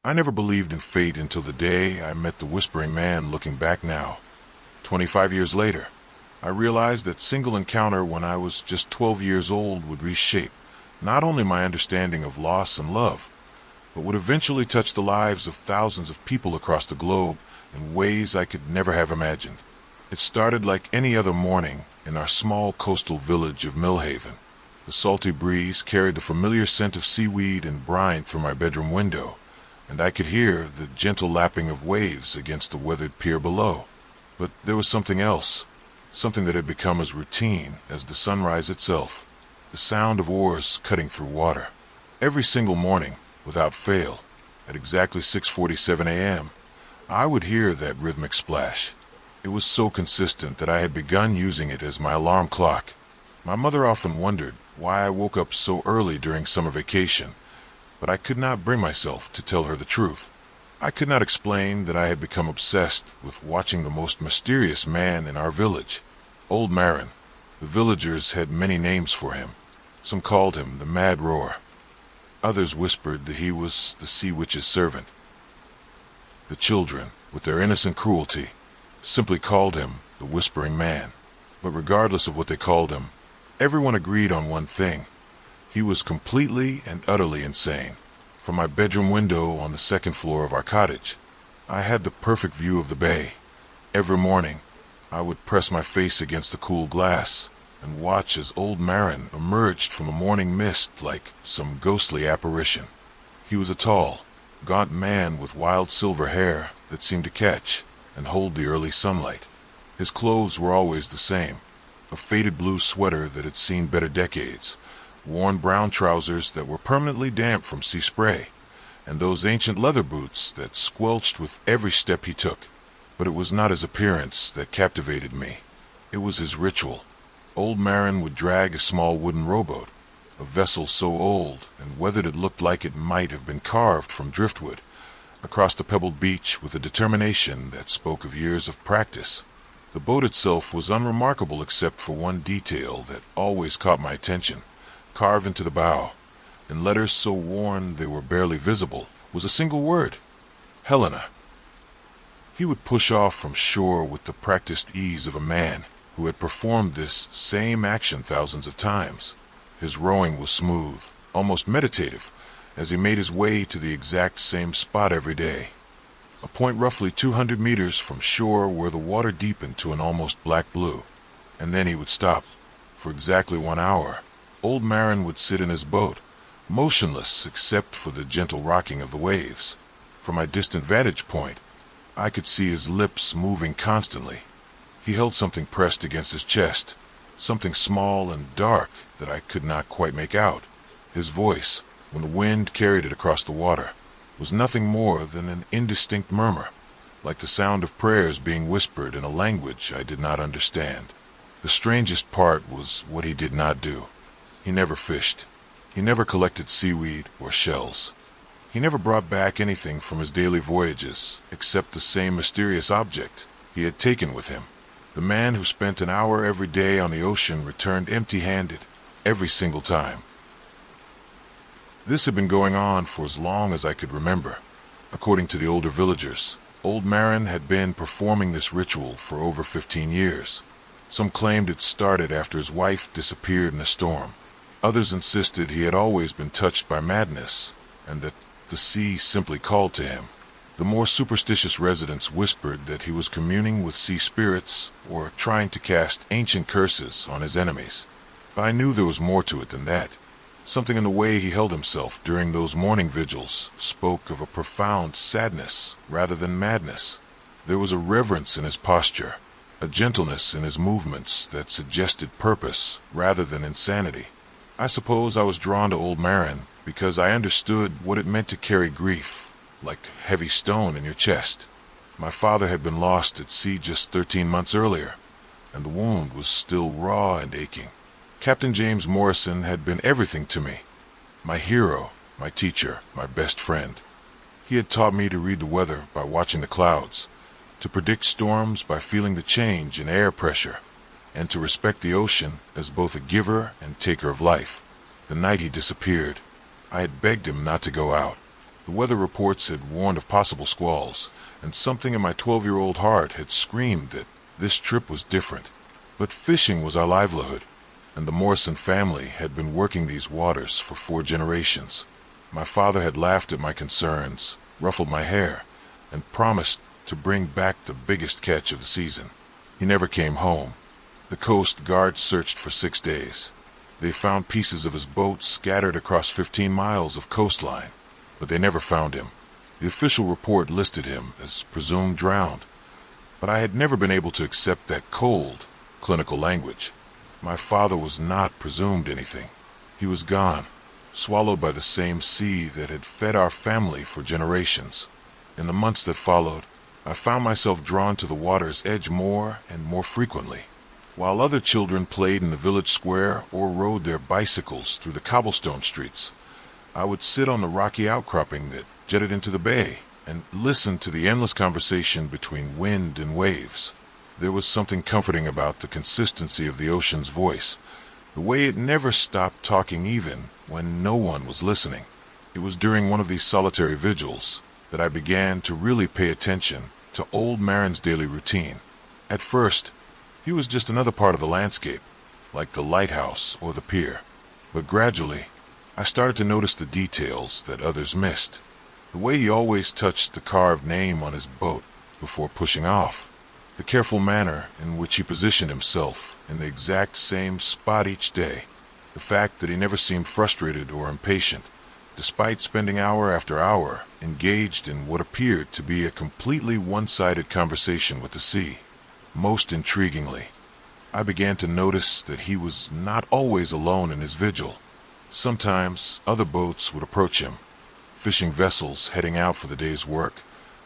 I never believed in fate until the day I met the Whispering Man. Looking back now, 25 years later, I realized that single encounter when I was just 12 years old would reshape not only my understanding of loss and love, but would eventually touch the lives of thousands of people across the globe in ways I could never have imagined. It started like any other morning in our small coastal village of Millhaven. The salty breeze carried the familiar scent of seaweed and brine through my bedroom window, and I could hear the gentle lapping of waves against the weathered pier below. But there was something else, something that had become as routine as the sunrise itself, the sound of oars cutting through water. Every single morning, without fail, at exactly 6:47 a.m., I would hear that rhythmic splash. It was so consistent that I had begun using it as my alarm clock. My mother often wondered why I woke up so early during summer vacation, but I could not bring myself to tell her the truth. I could not explain that I had become obsessed with watching the most mysterious man in our village, Old Marin. The villagers had many names for him. Some called him the Mad Roar. Others whispered that he was the Sea Witch's servant. The children, with their innocent cruelty, simply called him the Whispering Man. But regardless of what they called him, everyone agreed on one thing. He was completely and utterly insane. From my bedroom window on the second floor of our cottage, I had the perfect view of the bay. Every morning, I would press my face against the cool glass and watch as Old Marin emerged from the morning mist like some ghostly apparition. He was a tall, gaunt man with wild silver hair that seemed to catch and hold the early sunlight. His clothes were always the same, a faded blue sweater that had seen better decades, worn brown trousers that were permanently damp from sea spray, and those ancient leather boots that squelched with every step he took. But it was not his appearance that captivated me. It was his ritual. Old Marin would drag a small wooden rowboat, a vessel so old and weathered it looked like it might have been carved from driftwood, across the pebbled beach with a determination that spoke of years of practice. The boat itself was unremarkable except for one detail that always caught my attention. Carved into the bow, in letters so worn they were barely visible, was a single word: Helena. He would push off from shore with the practiced ease of a man who had performed this same action thousands of times. His rowing was smooth, almost meditative, as he made his way to the exact same spot every day, a point roughly 200 meters from shore where the water deepened to an almost black blue. And then he would stop. For exactly 1 hour, Old Marin would sit in his boat, motionless except for the gentle rocking of the waves. From my distant vantage point, I could see his lips moving constantly. He held something pressed against his chest, something small and dark that I could not quite make out. His voice, when the wind carried it across the water, was nothing more than an indistinct murmur, like the sound of prayers being whispered in a language I did not understand. The strangest part was what he did not do. He never fished. He never collected seaweed or shells. He never brought back anything from his daily voyages except the same mysterious object he had taken with him. The man who spent an hour every day on the ocean returned empty-handed every single time. This had been going on for as long as I could remember. According to the older villagers, Old Marin had been performing this ritual for over 15 years. Some claimed it started after his wife disappeared in a storm. Others insisted he had always been touched by madness, and that the sea simply called to him. The more superstitious residents whispered that he was communing with sea spirits or trying to cast ancient curses on his enemies. But I knew there was more to it than that. Something in the way he held himself during those morning vigils spoke of a profound sadness rather than madness. There was a reverence in his posture, a gentleness in his movements that suggested purpose rather than insanity. I suppose I was drawn to Old Marin because I understood what it meant to carry grief, like a heavy stone in your chest. My father had been lost at sea just 13 months earlier, and the wound was still raw and aching. Captain James Morrison had been everything to me. My hero, my teacher, my best friend. He had taught me to read the weather by watching the clouds, to predict storms by feeling the change in air pressure, and to respect the ocean as both a giver and taker of life. The night he disappeared, I had begged him not to go out. The weather reports had warned of possible squalls, and something in my 12-year-old heart had screamed that this trip was different. But fishing was our livelihood, and the Morrison family had been working these waters for 4 generations. My father had laughed at my concerns, ruffled my hair, and promised to bring back the biggest catch of the season. He never came home. The Coast Guard searched for 6 days. They found pieces of his boat scattered across 15 miles of coastline, but they never found him. The official report listed him as presumed drowned, but I had never been able to accept that cold, clinical language. My father was not presumed anything. He was gone, swallowed by the same sea that had fed our family for generations. In the months that followed, I found myself drawn to the water's edge more and more frequently. While other children played in the village square or rode their bicycles through the cobblestone streets, I would sit on the rocky outcropping that jetted into the bay and listen to the endless conversation between wind and waves. There was something comforting about the consistency of the ocean's voice, the way it never stopped talking even when no one was listening. It was during one of these solitary vigils that I began to really pay attention to Old Marin's daily routine. At first, he was just another part of the landscape, like the lighthouse or the pier. But gradually, I started to notice the details that others missed. The way he always touched the carved name on his boat before pushing off. The careful manner in which he positioned himself in the exact same spot each day. The fact that he never seemed frustrated or impatient, despite spending hour after hour engaged in what appeared to be a completely one-sided conversation with the sea. Most intriguingly, I began to notice that he was not always alone in his vigil. Sometimes other boats would approach him, fishing vessels heading out for the day's work,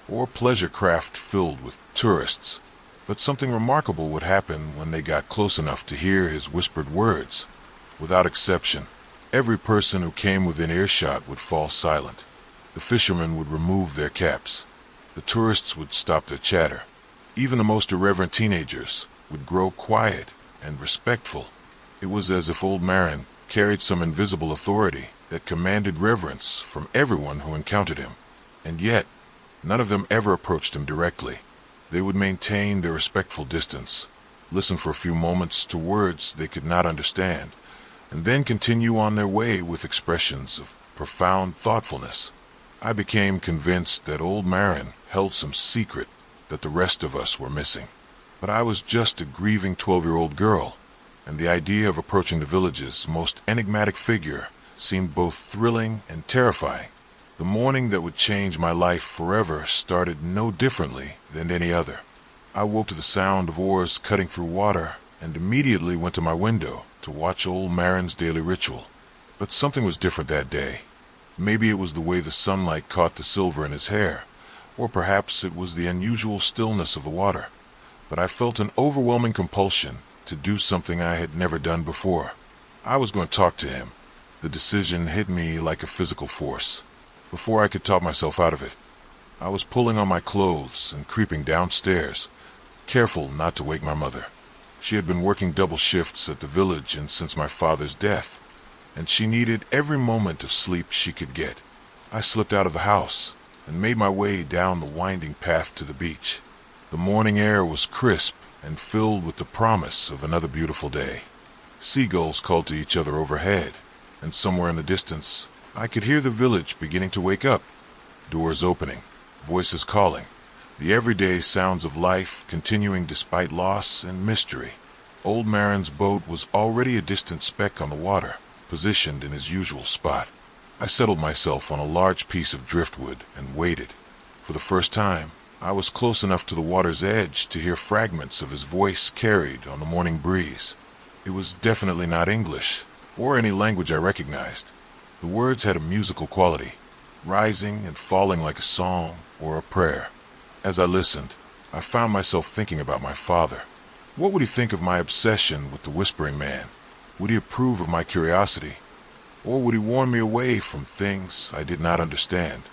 or pleasure craft filled with tourists. But something remarkable would happen when they got close enough to hear his whispered words. Without exception, every person who came within earshot would fall silent. The fishermen would remove their caps. The tourists would stop their chatter. Even the most irreverent teenagers would grow quiet and respectful. It was as if Old Marin carried some invisible authority that commanded reverence from everyone who encountered him. And yet, none of them ever approached him directly. They would maintain their respectful distance, listen for a few moments to words they could not understand, and then continue on their way with expressions of profound thoughtfulness. I became convinced that Old Marin held some secret that the rest of us were missing. But I was just a grieving 12-year-old girl, and the idea of approaching the village's most enigmatic figure seemed both thrilling and terrifying. The morning that would change my life forever started no differently than any other. I woke to the sound of oars cutting through water and immediately went to my window to watch Old Marin's daily ritual. But something was different that day. Maybe it was the way the sunlight caught the silver in his hair, or perhaps it was the unusual stillness of the water. But I felt an overwhelming compulsion to do something I had never done before. I was going to talk to him. The decision hit me like a physical force. Before I could talk myself out of it, I was pulling on my clothes and creeping downstairs, careful not to wake my mother. She had been working double shifts at the village since my father's death, and she needed every moment of sleep she could get. I slipped out of the house and made my way down the winding path to the beach. The morning air was crisp and filled with the promise of another beautiful day. Seagulls called to each other overhead, and somewhere in the distance, I could hear the village beginning to wake up. Doors opening, voices calling, the everyday sounds of life continuing despite loss and mystery. Old Marin's boat was already a distant speck on the water, positioned in his usual spot. I settled myself on a large piece of driftwood and waited. For the first time, I was close enough to the water's edge to hear fragments of his voice carried on the morning breeze. It was definitely not English, or any language I recognized. The words had a musical quality, rising and falling like a song or a prayer. As I listened, I found myself thinking about my father. What would he think of my obsession with the Whispering Man? Would he approve of my curiosity? Or would he warn me away from things I did not understand?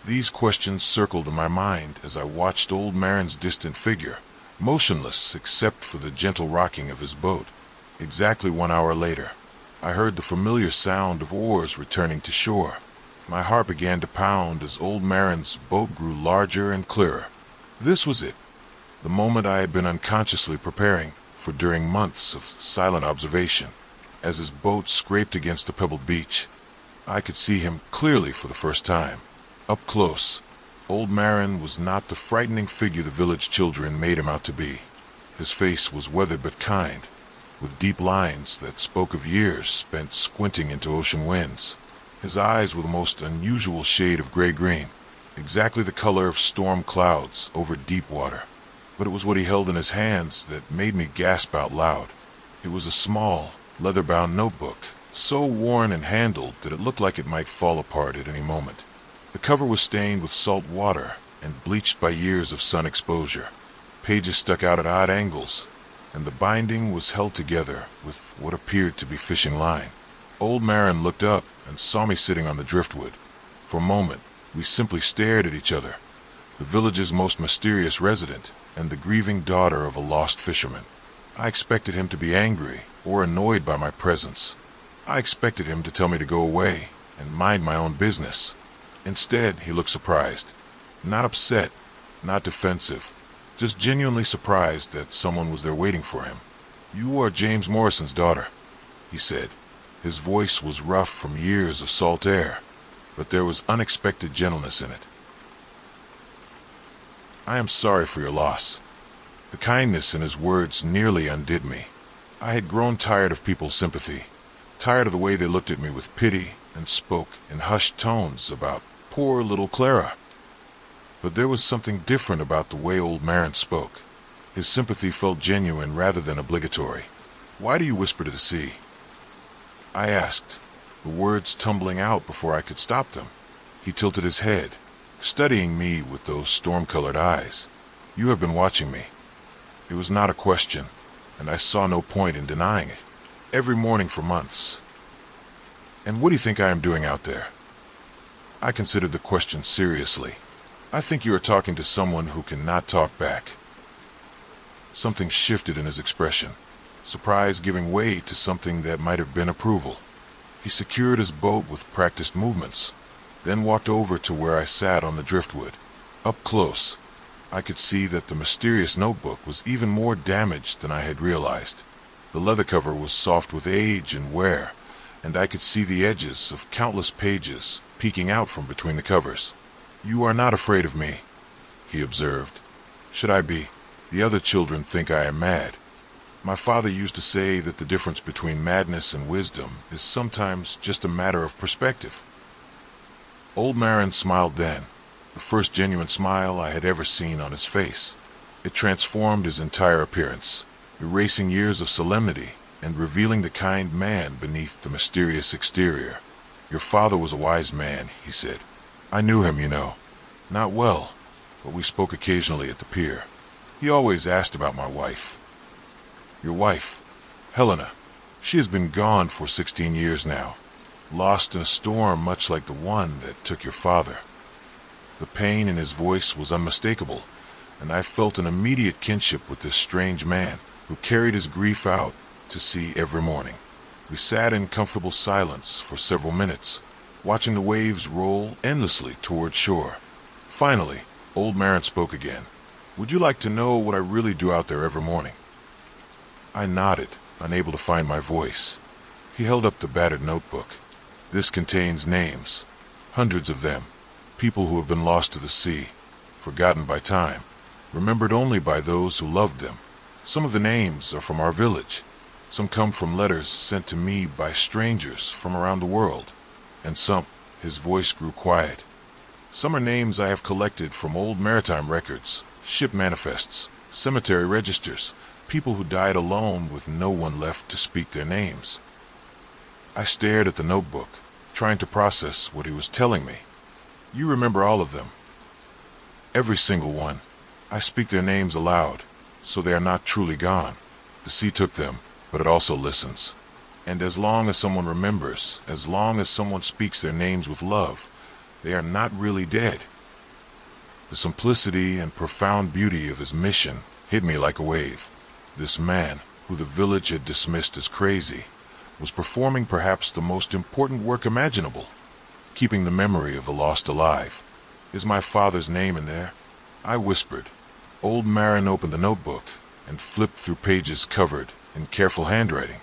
These questions circled in my mind as I watched Old Marin's distant figure, motionless except for the gentle rocking of his boat. Exactly 1 hour later, I heard the familiar sound of oars returning to shore. My heart began to pound as old Marin's boat grew larger and clearer. This was it, the moment I had been unconsciously preparing for during months of silent observation. As his boat scraped against the pebbled beach, I could see him clearly for the first time. Up close, old Marin was not the frightening figure the village children made him out to be. His face was weathered but kind, with deep lines that spoke of years spent squinting into ocean winds. His eyes were the most unusual shade of gray-green, exactly the color of storm clouds over deep water. But it was what he held in his hands that made me gasp out loud. It was a small, leather-bound notebook, so worn and handled that it looked like it might fall apart at any moment. The cover was stained with salt water and bleached by years of sun exposure. Pages stuck out at odd angles, and the binding was held together with what appeared to be fishing line. Old Marin looked up and saw me sitting on the driftwood. For a moment, we simply stared at each other, the village's most mysterious resident and the grieving daughter of a lost fisherman. I expected him to be angry or annoyed by my presence. I expected him to tell me to go away and mind my own business. Instead, he looked surprised. Not upset, not defensive, just genuinely surprised that someone was there waiting for him. "You are James Morrison's daughter," he said. His voice was rough from years of salt air, but there was unexpected gentleness in it. "I am sorry for your loss." The kindness in his words nearly undid me. I had grown tired of people's sympathy, tired of the way they looked at me with pity and spoke in hushed tones about poor little Clara. But there was something different about the way old Marin spoke. His sympathy felt genuine rather than obligatory. "Why do you whisper to the sea?" I asked, the words tumbling out before I could stop them. He tilted his head, studying me with those storm-colored eyes. "You have been watching me." It was not a question, and I saw no point in denying it. "Every morning for months." "And what do you think I am doing out there?" I considered the question seriously. "I think you are talking to someone who cannot talk back." Something shifted in his expression, surprise giving way to something that might have been approval. He secured his boat with practiced movements, then walked over to where I sat on the driftwood. Up close, I could see that the mysterious notebook was even more damaged than I had realized. The leather cover was soft with age and wear, and I could see the edges of countless pages peeking out from between the covers. "You are not afraid of me," he observed. "Should I be? The other children think I am mad. My father used to say that the difference between madness and wisdom is sometimes just a matter of perspective." Old Marin smiled then, the first genuine smile I had ever seen on his face. It transformed his entire appearance, erasing years of solemnity and revealing the kind man beneath the mysterious exterior. "Your father was a wise man," he said. "I knew him, you know. Not well, but we spoke occasionally at the pier. He always asked about my wife." "Your wife, Helena. She has been gone for 16 years now, lost in a storm much like the one that took your father." The pain in his voice was unmistakable, and I felt an immediate kinship with this strange man who carried his grief out to sea every morning. We sat in comfortable silence for several minutes, watching the waves roll endlessly toward shore. Finally, old Marin spoke again. "Would you like to know what I really do out there every morning?" I nodded, unable to find my voice. He held up the battered notebook. "This contains names, hundreds of them, people who have been lost to the sea, forgotten by time, remembered only by those who loved them. Some of the names are from our village. Some come from letters sent to me by strangers from around the world. And some," his voice grew quiet, "some are names I have collected from old maritime records, ship manifests, cemetery registers, people who died alone with no one left to speak their names." I stared at the notebook, trying to process what he was telling me. "You remember all of them?" "Every single one. I speak their names aloud, so they are not truly gone. The sea took them, but it also listens. And as long as someone remembers, as long as someone speaks their names with love, they are not really dead." The simplicity and profound beauty of his mission hit me like a wave. This man, who the village had dismissed as crazy, was performing perhaps the most important work imaginable, keeping the memory of the lost alive. Is my father's name in there? I whispered. Old Marin opened the notebook and flipped through pages covered in careful handwriting.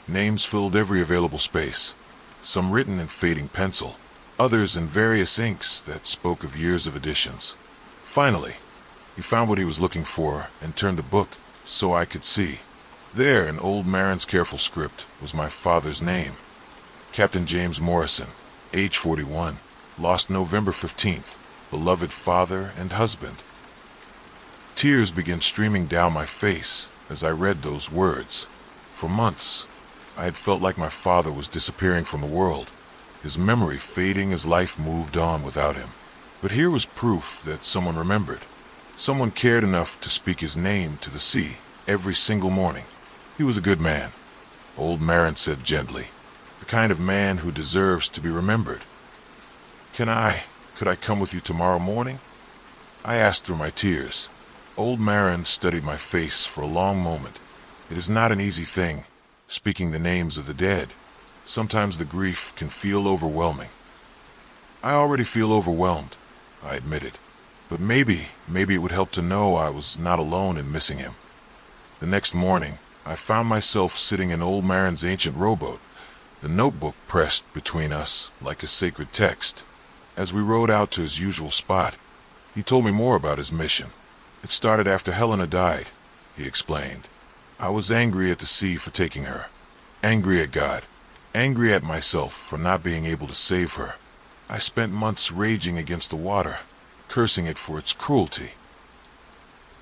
Names filled every available space, some written in fading pencil, others in various inks that spoke of years of editions. Finally, he found what he was looking for and turned the book so I could see. There, in old Marin's careful script, was my father's name. Captain James Morrison, age 41, lost November 15th, beloved father and husband. Tears began streaming down my face as I read those words. For months, I had felt like my father was disappearing from the world, his memory fading as life moved on without him. But here was proof that someone remembered. Someone cared enough to speak his name to the sea every single morning. He was a good man, old Marin said gently, the kind of man who deserves to be remembered. Could I come with you tomorrow morning? I asked through my tears. Old Marin studied my face for a long moment. It is not an easy thing, speaking the names of the dead. Sometimes the grief can feel overwhelming. I already feel overwhelmed, I admitted. But maybe it would help to know I was not alone in missing him. The next morning, I found myself sitting in old Marin's ancient rowboat, the notebook pressed between us like a sacred text. As we rowed out to his usual spot, he told me more about his mission. It started after Helena died, he explained. I was angry at the sea for taking her, angry at God, angry at myself for not being able to save her. I spent months raging against the water, cursing it for its cruelty.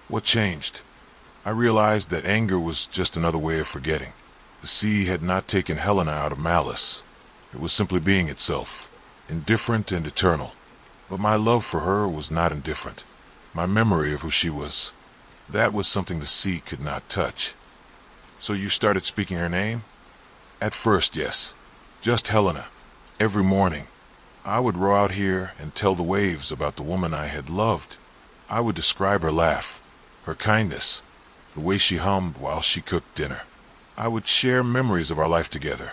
What changed? I realized that anger was just another way of forgetting. The sea had not taken Helena out of malice. It was simply being itself, indifferent and eternal. But my love for her was not indifferent. My memory of who she was, that was something the sea could not touch. So you started speaking her name? At first, yes. Just Helena. Every morning, I would row out here and tell the waves about the woman I had loved. I would describe her laugh, her kindness, the way she hummed while she cooked dinner. I would share memories of our life together,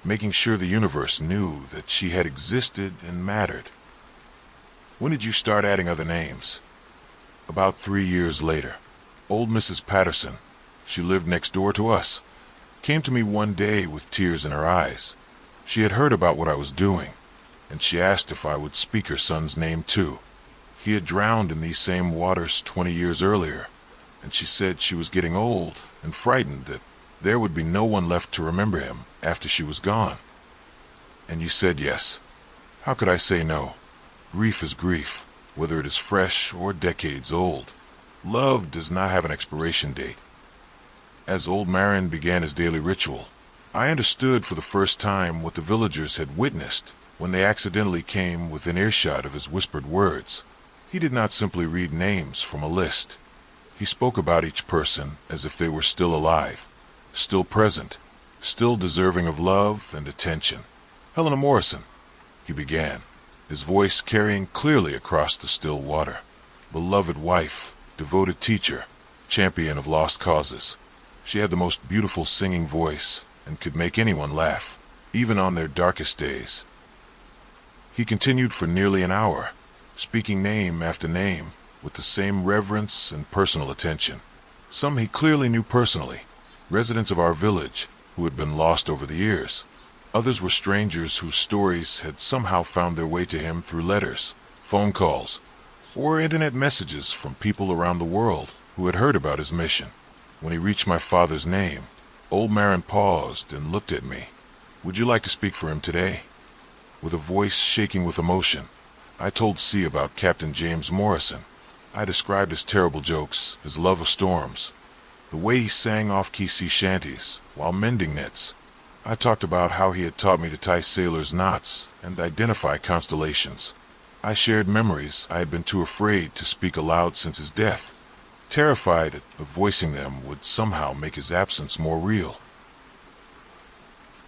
making sure the universe knew that she had existed and mattered. When did you start adding other names? About 3 years later. Old Mrs. Patterson, she lived next door to us, came to me one day with tears in her eyes. She had heard about what I was doing, and she asked if I would speak her son's name too. He had drowned in these same waters 20 years earlier, and she said she was getting old and frightened that there would be no one left to remember him after she was gone. And you said yes. How could I say no? Grief is grief, whether it is fresh or decades old. Love does not have an expiration date. As old Marin began his daily ritual, I understood for the first time what the villagers had witnessed when they accidentally came within earshot of his whispered words. He did not simply read names from a list. He spoke about each person as if they were still alive, still present, still deserving of love and attention. Helena Morrison, he began, his voice carrying clearly across the still water. Beloved wife, devoted teacher, champion of lost causes. She had the most beautiful singing voice and could make anyone laugh, even on their darkest days. He continued for nearly an hour, speaking name after name with the same reverence and personal attention. Some he clearly knew personally, residents of our village who had been lost over the years. Others were strangers whose stories had somehow found their way to him through letters, phone calls, or internet messages from people around the world who had heard about his mission. When he reached my father's name, old Marin paused and looked at me. Would you like to speak for him today? With a voice shaking with emotion, I told C about Captain James Morrison. I described his terrible jokes, his love of storms, the way he sang off-key sea shanties while mending nets. I talked about how he had taught me to tie sailors' knots and identify constellations. I shared memories I had been too afraid to speak aloud since his death, terrified that voicing them would somehow make his absence more real.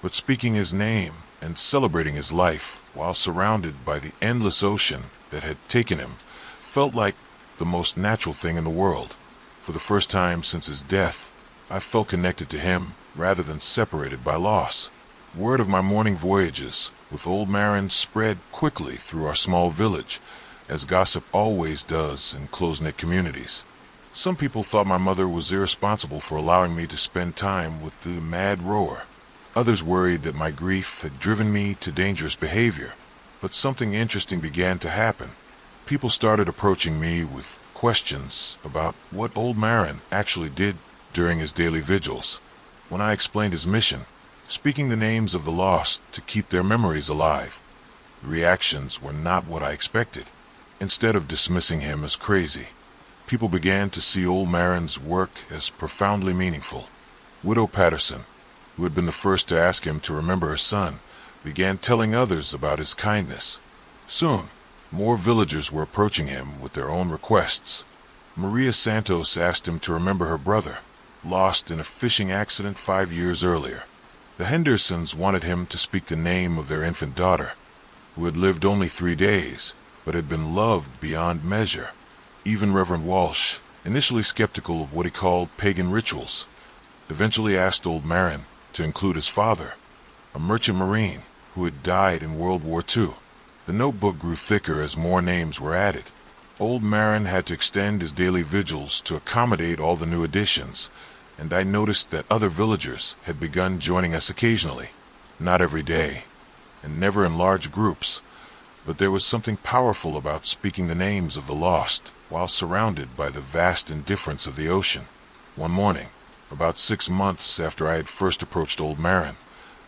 But speaking his name and celebrating his life while surrounded by the endless ocean that had taken him felt like the most natural thing in the world. For the first time since his death, I felt connected to him rather than separated by loss. Word of my morning voyages with Old Marin spread quickly through our small village, as gossip always does in close-knit communities. Some people thought my mother was irresponsible for allowing me to spend time with the mad rower. Others worried that my grief had driven me to dangerous behavior. But something interesting began to happen. People started approaching me with questions about what Old Marin actually did during his daily vigils. When I explained his mission, speaking the names of the lost to keep their memories alive, the reactions were not what I expected. Instead of dismissing him as crazy, people began to see Old Marin's work as profoundly meaningful. Widow Patterson, who had been the first to ask him to remember her son, began telling others about his kindness. Soon, more villagers were approaching him with their own requests. Maria Santos asked him to remember her brother, lost in a fishing accident 5 years earlier. The Hendersons wanted him to speak the name of their infant daughter, who had lived only 3 days, but had been loved beyond measure. Even Reverend Walsh, initially skeptical of what he called pagan rituals, eventually asked Old Marin to include his father, a merchant marine who had died in World War II. The notebook grew thicker as more names were added. Old Marin had to extend his daily vigils to accommodate all the new additions, and I noticed that other villagers had begun joining us occasionally, not every day, and never in large groups, but there was something powerful about speaking the names of the lost while surrounded by the vast indifference of the ocean. One morning, about 6 months after I had first approached Old Marin,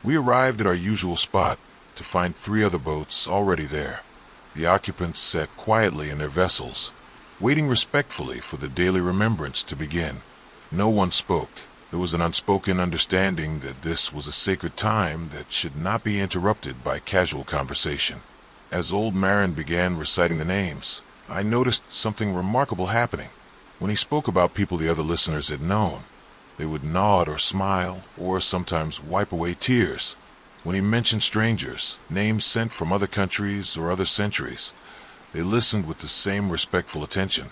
we arrived at our usual spot to find 3 other boats already there. The occupants sat quietly in their vessels, waiting respectfully for the daily remembrance to begin. No one spoke. There was an unspoken understanding that this was a sacred time that should not be interrupted by casual conversation. As Old Marin began reciting the names, I noticed something remarkable happening. When he spoke about people the other listeners had known, they would nod or smile, or sometimes wipe away tears. When he mentioned strangers, names sent from other countries or other centuries, they listened with the same respectful attention,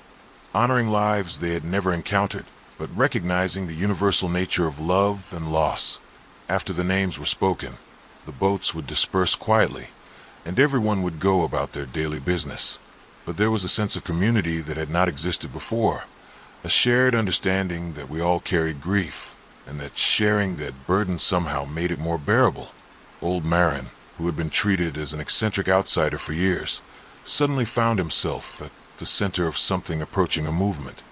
honoring lives they had never encountered, but recognizing the universal nature of love and loss. After the names were spoken, the boats would disperse quietly, and everyone would go about their daily business. But there was a sense of community that had not existed before, a shared understanding that we all carried grief, and that sharing that burden somehow made it more bearable. Old Marin, who had been treated as an eccentric outsider for years, suddenly found himself at the center of something approaching a movement.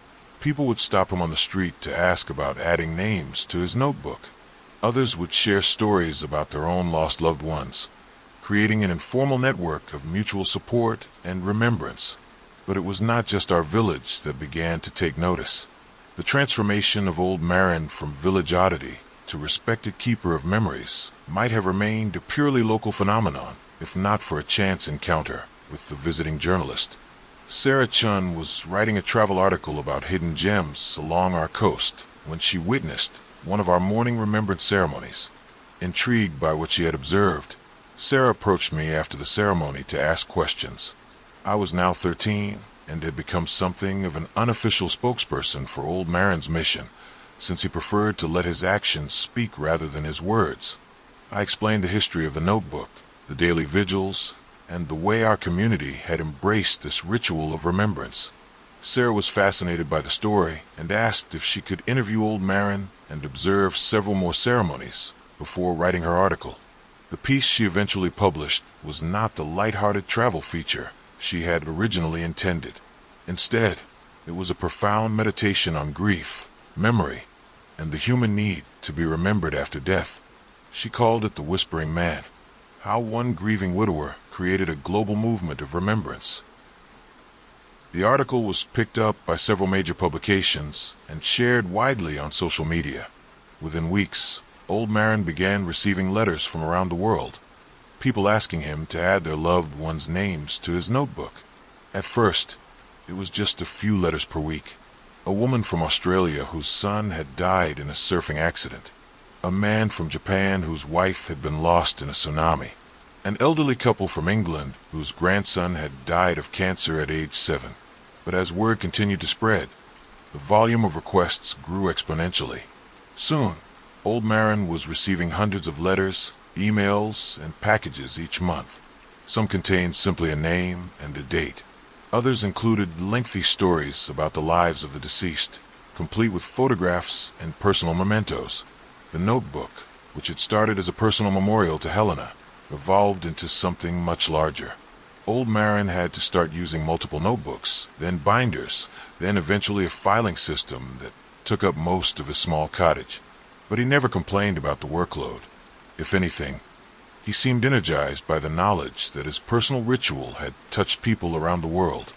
People would stop him on the street to ask about adding names to his notebook. Others would share stories about their own lost loved ones, creating an informal network of mutual support and remembrance. But it was not just our village that began to take notice. The transformation of Old Marin from village oddity to respected keeper of memories might have remained a purely local phenomenon, if not for a chance encounter with the visiting journalist. Sarah Chun was writing a travel article about hidden gems along our coast when she witnessed one of our morning remembrance ceremonies. Intrigued by what she had observed, Sarah approached me after the ceremony to ask questions. I was now 13 and had become something of an unofficial spokesperson for Old Marin's mission, since he preferred to let his actions speak rather than his words. I explained the history of the notebook, the daily vigils, and the way our community had embraced this ritual of remembrance. Sarah was fascinated by the story and asked if she could interview Old Marin and observe several more ceremonies before writing her article. The piece she eventually published was not the light-hearted travel feature she had originally intended. Instead, it was a profound meditation on grief, memory, and the human need to be remembered after death. She called it The Whispering Man, how one grieving widower created a global movement of remembrance. The article was picked up by several major publications and shared widely on social media. Within weeks, Old Marin began receiving letters from around the world, people asking him to add their loved ones' names to his notebook. At first, it was just a few letters per week. A woman from Australia whose son had died in a surfing accident. A man from Japan whose wife had been lost in a tsunami. An elderly couple from England whose grandson had died of cancer at age 7. But as word continued to spread, the volume of requests grew exponentially. Soon, Old Marin was receiving hundreds of letters, emails, and packages each month. Some contained simply a name and a date. Others included lengthy stories about the lives of the deceased, complete with photographs and personal mementos. The notebook, which had started as a personal memorial to Helena, evolved into something much larger. Old Marin had to start using multiple notebooks, then binders, then eventually a filing system that took up most of his small cottage. But he never complained about the workload. If anything, he seemed energized by the knowledge that his personal ritual had touched people around the world.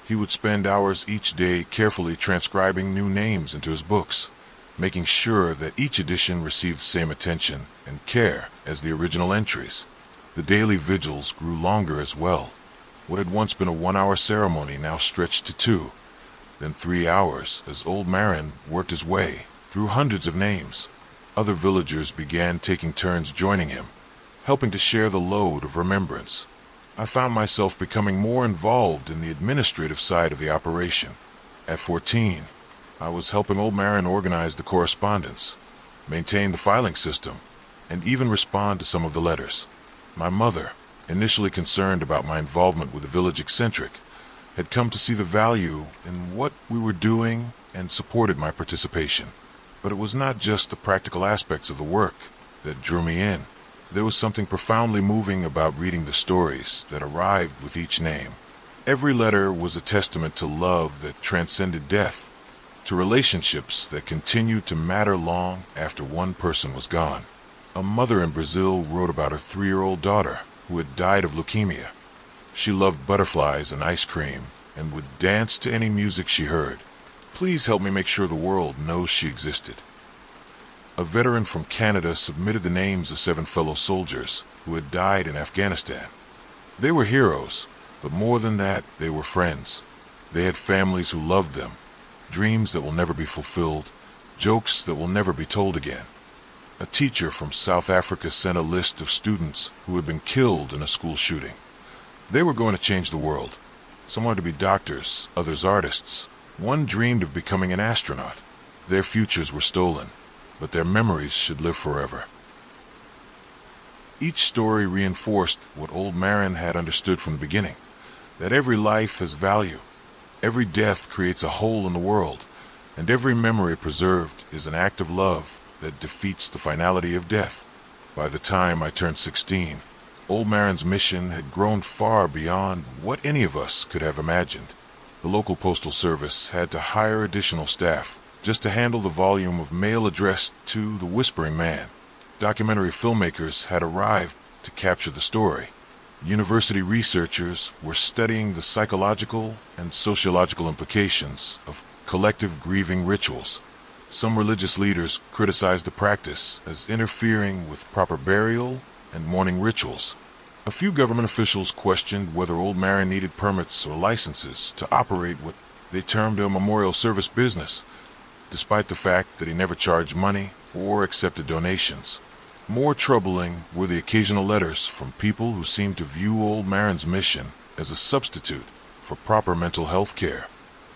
He would spend hours each day carefully transcribing new names into his books, making sure that each edition received the same attention and care as the original entries. The daily vigils grew longer as well. What had once been a 1-hour ceremony now stretched to 2, then 3 hours as old Marin worked his way through hundreds of names. Other villagers began taking turns joining him, helping to share the load of remembrance. I found myself becoming more involved in the administrative side of the operation. At 14, I was helping old Marin organize the correspondence, maintain the filing system, and even respond to some of the letters. My mother, initially concerned about my involvement with the village eccentric, had come to see the value in what we were doing and supported my participation. But it was not just the practical aspects of the work that drew me in. There was something profoundly moving about reading the stories that arrived with each name. Every letter was a testament to love that transcended death, to relationships that continued to matter long after one person was gone. A mother in Brazil wrote about her 3-year-old daughter who had died of leukemia. She loved butterflies and ice cream and would dance to any music she heard. Please help me make sure the world knows she existed. A veteran from Canada submitted the names of 7 fellow soldiers who had died in Afghanistan. They were heroes, but more than that, they were friends. They had families who loved them, dreams that will never be fulfilled, jokes that will never be told again. A teacher from South Africa sent a list of students who had been killed in a school shooting. They were going to change the world. Some wanted to be doctors, others artists. One dreamed of becoming an astronaut. Their futures were stolen, but their memories should live forever. Each story reinforced what old Marin had understood from the beginning, that every life has value. Every death creates a hole in the world, and every memory preserved is an act of love that defeats the finality of death. By the time I turned 16, old Marin's mission had grown far beyond what any of us could have imagined. The local postal service had to hire additional staff just to handle the volume of mail addressed to the Whispering Man. Documentary filmmakers had arrived to capture the story. University researchers were studying the psychological and sociological implications of collective grieving rituals. Some religious leaders criticized the practice as interfering with proper burial and mourning rituals. A few government officials questioned whether old Marin needed permits or licenses to operate what they termed a memorial service business, despite the fact that he never charged money or accepted donations. More troubling were the occasional letters from people who seemed to view old Marin's mission as a substitute for proper mental health care.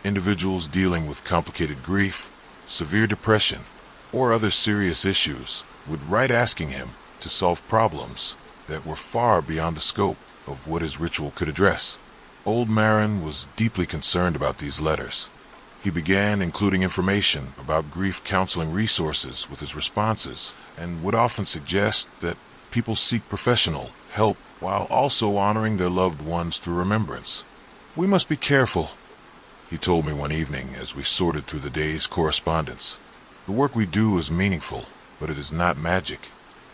Individuals dealing with complicated grief, severe depression, or other serious issues would write asking him to solve problems that were far beyond the scope of what his ritual could address. Old Marin was deeply concerned about these letters. He began including information about grief counseling resources with his responses, and would often suggest that people seek professional help while also honoring their loved ones through remembrance. "We must be careful," he told me one evening as we sorted through the day's correspondence. "The work we do is meaningful, but it is not magic.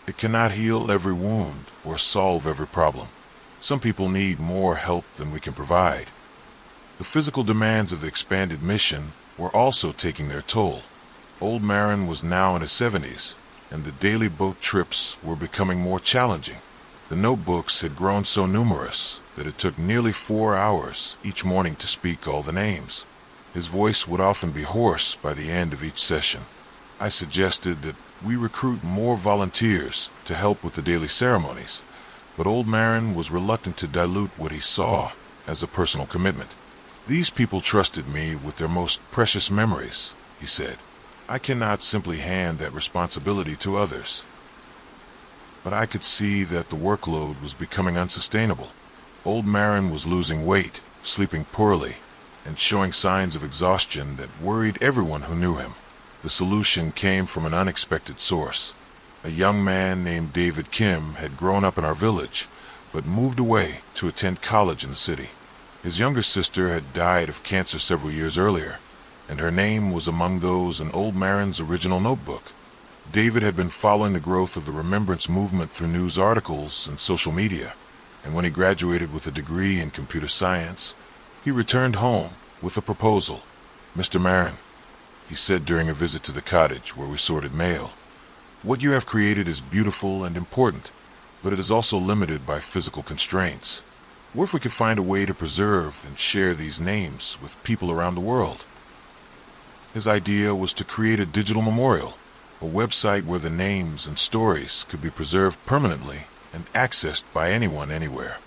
It cannot heal every wound or solve every problem. Some people need more help than we can provide." The physical demands of the expanded mission were also taking their toll. Old Marin was now in his 70s, and the daily boat trips were becoming more challenging. The notebooks had grown so numerous that it took nearly 4 hours each morning to speak all the names. His voice would often be hoarse by the end of each session. I suggested that we recruit more volunteers to help with the daily ceremonies, but old Marin was reluctant to dilute what he saw as a personal commitment. "These people trusted me with their most precious memories," he said. "I cannot simply hand that responsibility to others." but I could see that the workload was becoming unsustainable. Old Marin was losing weight, sleeping poorly, and showing signs of exhaustion that worried everyone who knew him. The solution came from an unexpected source. A young man named David Kim had grown up in our village, but moved away to attend college in the city. His younger sister had died of cancer several years earlier, and her name was among those in Old Marin's original notebook. David had been following the growth of the remembrance movement through news articles and social media, and when he graduated with a degree in computer science, he returned home with a proposal. "Mr. Marin," he said during a visit to the cottage where we sorted mail, "what you have created is beautiful and important, but it is also limited by physical constraints. What if we could find a way to preserve and share these names with people around the world?" His idea was to create a digital memorial, a website where the names and stories could be preserved permanently and accessed by anyone anywhere.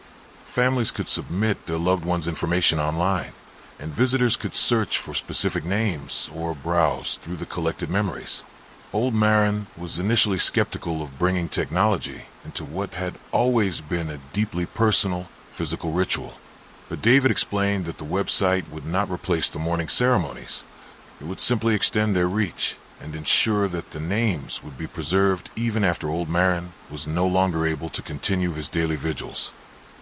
Families could submit their loved ones' information online, and visitors could search for specific names or browse through the collected memories. Old Marin was initially skeptical of bringing technology into what had always been a deeply personal, physical ritual. But David explained that the website would not replace the mourning ceremonies. It would simply extend their reach and ensure that the names would be preserved even after Old Marin was no longer able to continue his daily vigils.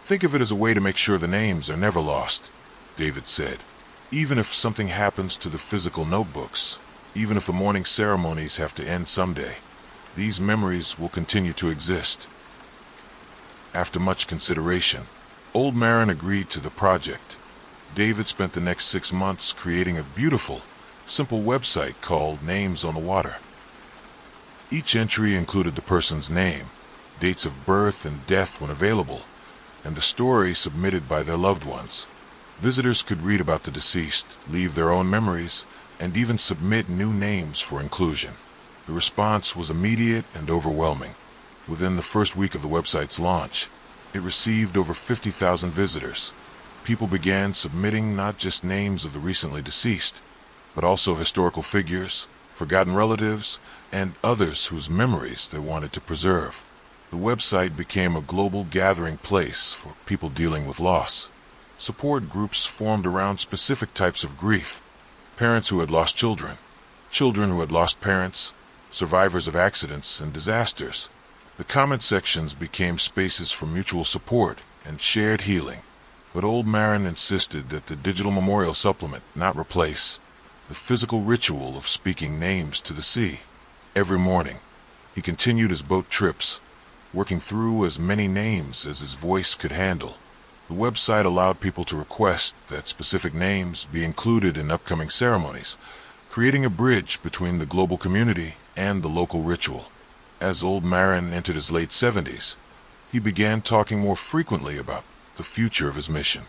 "Think of it as a way to make sure the names are never lost," David said. "Even if something happens to the physical notebooks, even if the mourning ceremonies have to end someday, these memories will continue to exist." After much consideration, Old Marin agreed to the project. David spent the next 6 months creating a beautiful, simple website called Names on the Water. Each entry included the person's name, dates of birth and death when available, and the story submitted by their loved ones. Visitors could read about the deceased, leave their own memories, and even submit new names for inclusion. The response was immediate and overwhelming. Within the first week of the website's launch, it received over 50,000 visitors. People began submitting not just names of the recently deceased, but also historical figures, forgotten relatives, and others whose memories they wanted to preserve. The website became a global gathering place for people dealing with loss. Support groups formed around specific types of grief: parents who had lost children, children who had lost parents, survivors of accidents and disasters. The comment sections became spaces for mutual support and shared healing. But Old Marin insisted that the digital memorial supplement not replace the physical ritual of speaking names to the sea. Every morning, he continued his boat trips, working through as many names as his voice could handle. The website allowed people to request that specific names be included in upcoming ceremonies, creating a bridge between the global community and the local ritual. As Old Marin entered his late 70s, he began talking more frequently about the future of his mission.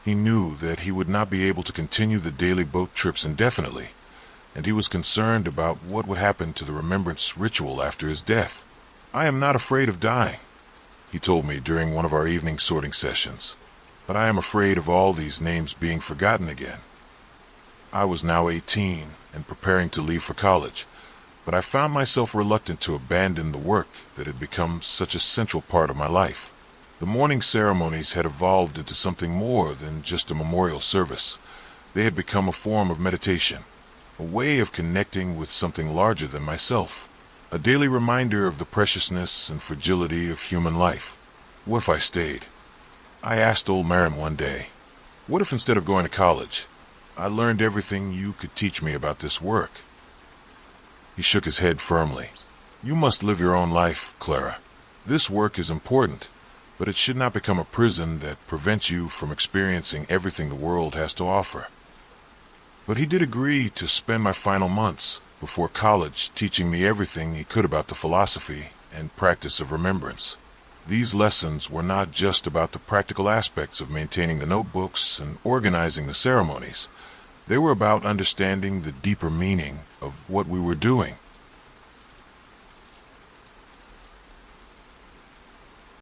He knew that he would not be able to continue the daily boat trips indefinitely, and he was concerned about what would happen to the remembrance ritual after his death. "I am not afraid of dying," he told me during one of our evening sorting sessions, "but I am afraid of all these names being forgotten again." I was now 18 and preparing to leave for college, but I found myself reluctant to abandon the work that had become such a central part of my life. The mourning ceremonies had evolved into something more than just a memorial service. They had become a form of meditation, a way of connecting with something larger than myself, a daily reminder of the preciousness and fragility of human life. What if I stayed? I asked Old Marin one day, "What if instead of going to college, I learned everything you could teach me about this work?" He shook his head firmly. "You must live your own life, Clara. This work is important, but it should not become a prison that prevents you from experiencing everything the world has to offer." But he did agree to spend my final months before college teaching me everything he could about the philosophy and practice of remembrance. These lessons were not just about the practical aspects of maintaining the notebooks and organizing the ceremonies. They were about understanding the deeper meaning of what we were doing